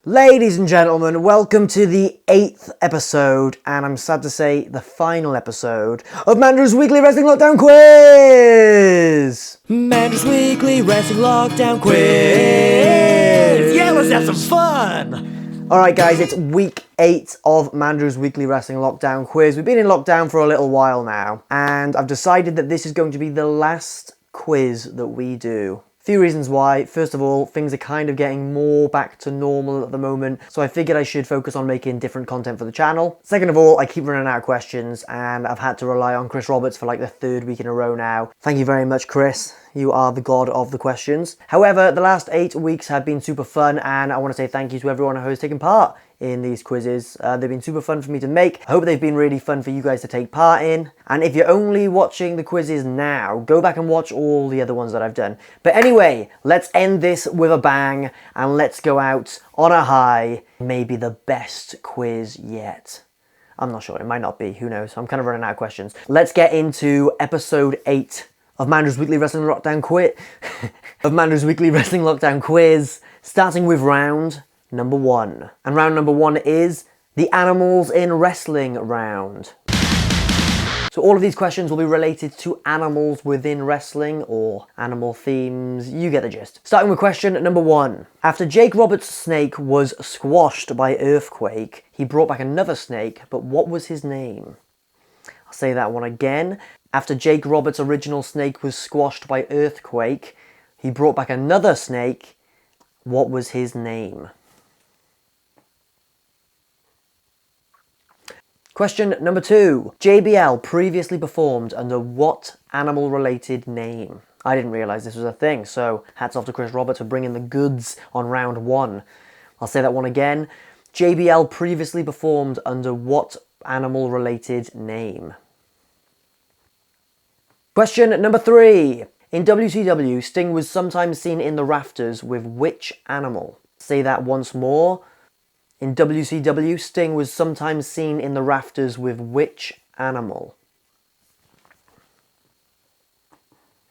Ladies and gentlemen, welcome to the 8th episode, and I'm sad to say, the final episode of Mandrews' Weekly Wrestling Lockdown Quiz! Mandrews' Weekly Wrestling Lockdown Quiz! Yeah, let's have some fun! Alright guys, it's week 8 of Mandrews' Weekly Wrestling Lockdown Quiz. We've been in lockdown for a little while now, and I've decided that this is going to be the last quiz that we do. Few reasons why. First of all, things are kind of getting more back to normal at the moment, so I figured I should focus on making different content for the channel. Second of all, I keep running out of questions, and I've had to rely on Chris Roberts for like the 3rd week in a row now. Thank you very much, Chris. You are the god of the questions. However, the last 8 weeks have been super fun, and I want to say thank you to everyone who has taken part in these quizzes. They've been super fun for me to make. I hope they've been really fun for you guys to take part in. And if you're only watching the quizzes now, go back and watch all the other ones that I've done. But anyway, let's end this with a bang and let's go out on a high. Maybe the best quiz yet. I'm not sure, it might not be, who knows. I'm kind of running out of questions. Let's get into episode 8 of Mandrews' Weekly Wrestling Lockdown Quiz. of Mandrews' Weekly Wrestling Lockdown Quiz, starting with round number 1. And round number 1 is the Animals in Wrestling round. So all of these questions will be related to animals within wrestling or animal themes. You get the gist. Starting with question number 1. After Jake Roberts' snake was squashed by earthquake, he brought back another snake, but what was his name? I'll say that one again. After Jake Roberts' original snake was squashed by earthquake, he brought back another snake. What was his name? Question number 2. JBL previously performed under what animal-related name? I didn't realise this was a thing, so hats off to Chris Roberts for bringing the goods on round 1. I'll say that one again. JBL previously performed under what animal-related name? Question number 3. In WCW, Sting was sometimes seen in the rafters with which animal? Say that once more. In WCW, Sting was sometimes seen in the rafters with which animal?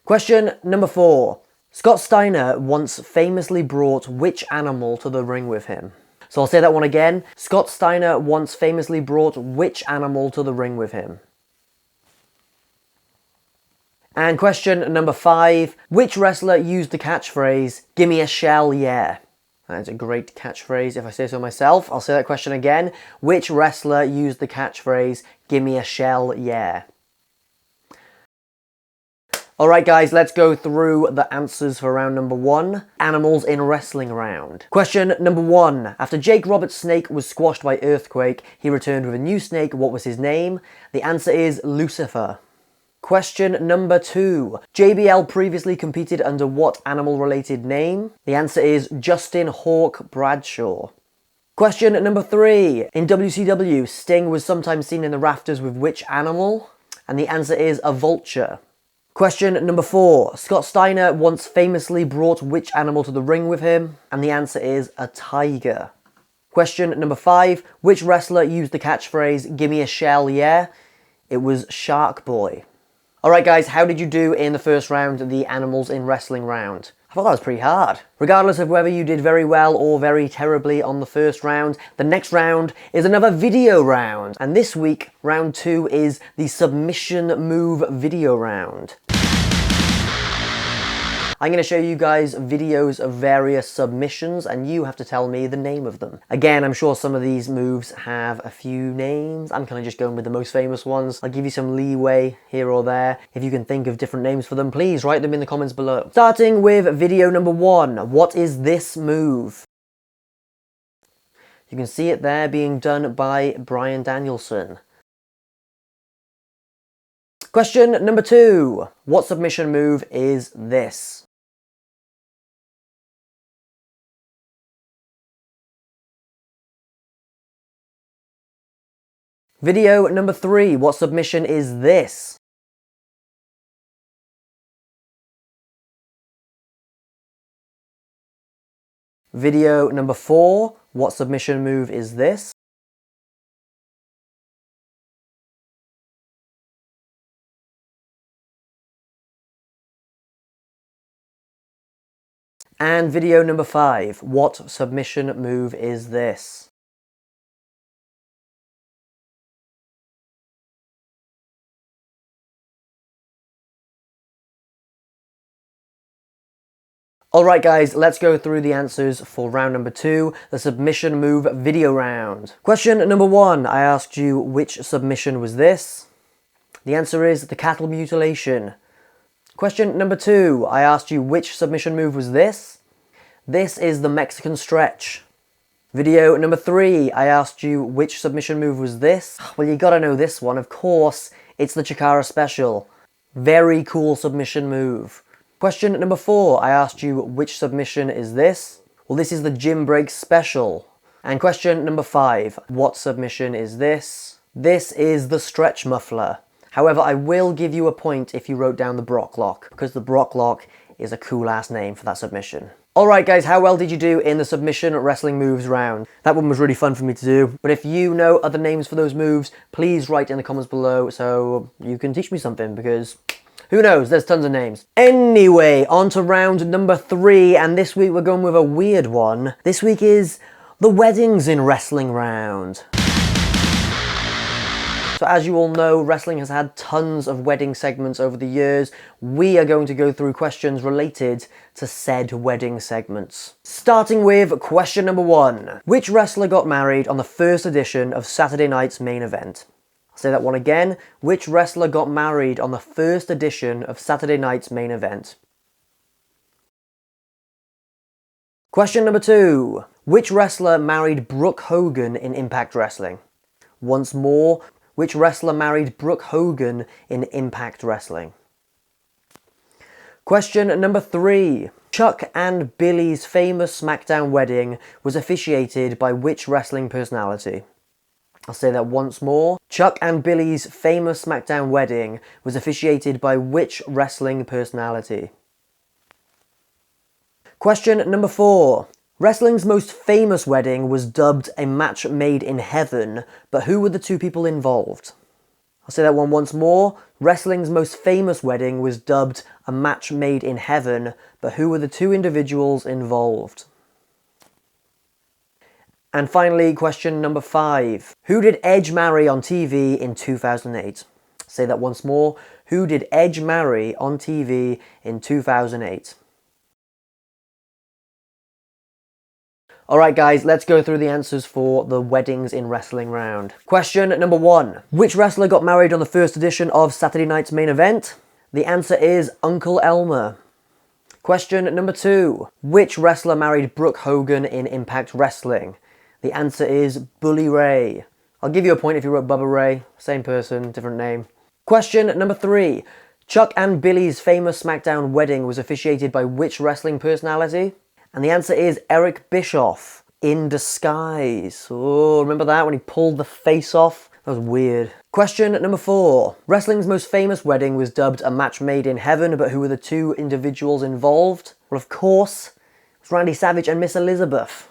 Question number 4. Scott Steiner once famously brought which animal to the ring with him? So I'll say that one again. Scott Steiner once famously brought which animal to the ring with him? And question number 5. Which wrestler used the catchphrase, "Gimme a shell, yeah"? That's a great catchphrase if I say so myself. I'll say that question again. Which wrestler used the catchphrase, "Gimme a shell, yeah"? Alright guys, let's go through the answers for round number 1. Animals in Wrestling round. Question number 1. After Jake Roberts' snake was squashed by earthquake, he returned with a new snake. What was his name? The answer is Lucifer. Question number 2. JBL previously competed under what animal-related name? The answer is Justin Hawk Bradshaw. Question number 3. In WCW, Sting was sometimes seen in the rafters with which animal? And the answer is a vulture. Question number 4. Scott Steiner once famously brought which animal to the ring with him? And the answer is a tiger. Question number 5. Which wrestler used the catchphrase, "Gimme a shell, yeah"? It was Shark Boy. Alright guys, how did you do in the first round, the Animals in Wrestling round? I thought that was pretty hard. Regardless of whether you did very well or very terribly on the first round, the next round is another video round. And this week, round 2 is the submission move video round. I'm going to show you guys videos of various submissions and you have to tell me the name of them. Again, I'm sure some of these moves have a few names. I'm kind of just going with the most famous ones. I'll give you some leeway here or there. If you can think of different names for them, please write them in the comments below. Starting with video number 1. What is this move? You can see it there being done by Bryan Danielson. Question number 2. What submission move is this? Video number 3. What submission is this? Video number 4. What submission move is this? And video number 5, what submission move is this? Alright guys, let's go through the answers for round number 2, the submission move video round. Question number 1, I asked you which submission was this? The answer is the cattle mutilation. Question number 2, I asked you which submission move was this? This is the Mexican stretch. Video number 3, I asked you which submission move was this? Well, you gotta know this one, of course, it's the Chikara special. Very cool submission move. Question number 4, I asked you which submission is this? Well, this is the gym break special. And question number 5, what submission is this? This is the stretch muffler. However, I will give you a point if you wrote down the Brock lock, because the Brock lock is a cool ass name for that submission. Alright guys, how well did you do in the submission wrestling moves round? That one was really fun for me to do, but if you know other names for those moves, please write in the comments below so you can teach me something, because who knows, there's tons of names. Anyway, on to round number 3, and this week we're going with a weird one. This week is the weddings in wrestling round. So as you all know, wrestling has had tons of wedding segments over the years. We are going to go through questions related to said wedding segments. Starting with question number 1. Which wrestler got married on the first edition of Saturday Night's Main Event? I'll say that one again. Which wrestler got married on the first edition of Saturday Night's Main Event? Question number 2. Which wrestler married Brooke Hogan in Impact Wrestling? Once more, which wrestler married Brooke Hogan in Impact Wrestling? Question number 3. Chuck and Billy's famous SmackDown wedding was officiated by which wrestling personality? I'll say that once more. Chuck and Billy's famous SmackDown wedding was officiated by which wrestling personality? Question number 4. Wrestling's most famous wedding was dubbed a match made in heaven, but who were the two people involved? I'll say that one once more. Wrestling's most famous wedding was dubbed a match made in heaven, but who were the two individuals involved? And finally, question number 5. Who did Edge marry on TV in 2008? I'll say that once more. Who did Edge marry on TV in 2008? Alright guys, let's go through the answers for the weddings in wrestling round. Question number 1. Which wrestler got married on the first edition of Saturday Night's Main Event? The answer is Uncle Elmer. Question number 2. Which wrestler married Brooke Hogan in Impact Wrestling? The answer is Bully Ray. I'll give you a point if you wrote Bubba Ray. Same person, different name. Question number 3. Chuck and Billy's famous SmackDown wedding was officiated by which wrestling personality? And the answer is Eric Bischoff in disguise. Oh, remember that when he pulled the face off? That was weird. Question number 4. Wrestling's most famous wedding was dubbed a match made in heaven, but who were the two individuals involved? Well, of course, it was Randy Savage and Miss Elizabeth.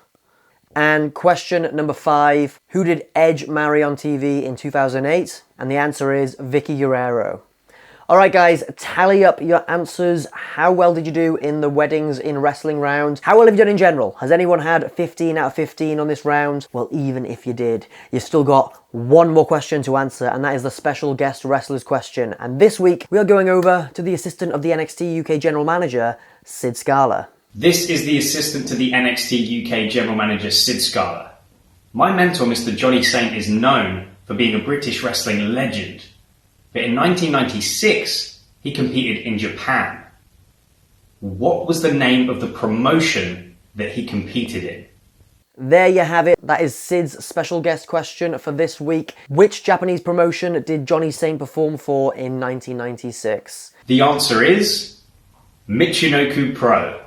And question number 5. Who did Edge marry on TV in 2008? And the answer is Vicky Guerrero. Alright guys, tally up your answers. How well did you do in the weddings in wrestling round? How well have you done in general? Has anyone had 15 out of 15 on this round? Well, even if you did, you've still got one more question to answer, and that is the special guest wrestlers question. And this week, we are going over to the assistant of the NXT UK General Manager, Sid Scala. This is the assistant to the NXT UK General Manager, Sid Scala. My mentor, Mr. Johnny Saint, is known for being a British wrestling legend. But in 1996, he competed in Japan. What was the name of the promotion that he competed in? There you have it. That is Sid's special guest question for this week. Which Japanese promotion did Johnny Saint perform for in 1996? The answer is Michinoku Pro.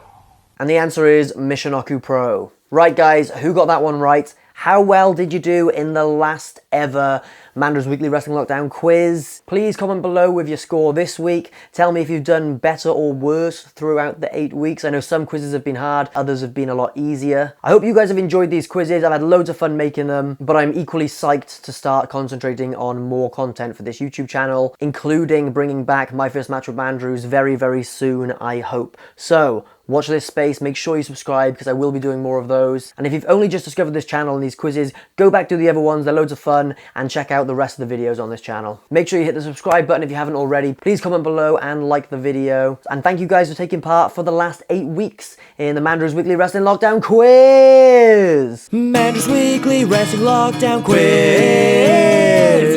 And the answer is Michinoku Pro. Right guys, who got that one right? How well did you do in the last ever Mandrews Weekly Wrestling Lockdown quiz? Please comment below with your score this week. Tell me if you've done better or worse throughout the 8 weeks. I know some quizzes have been hard, others have been a lot easier. I hope you guys have enjoyed these quizzes. I've had loads of fun making them, but I'm equally psyched to start concentrating on more content for this YouTube channel, including bringing back My First Match with Mandrews very, very soon, I hope. So, Watch this space, make sure you subscribe because I will be doing more of those. And if you've only just discovered this channel and these quizzes, go back to the other ones, they're loads of fun, and check out the rest of the videos on this channel. Make sure you hit the subscribe button if you haven't already. Please comment below and like the video. And thank you guys for taking part for the last 8 weeks in the Mandrews Weekly Wrestling Lockdown Quiz! Mandrews Weekly Wrestling Lockdown Quiz!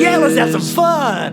Yeah, let's have some fun!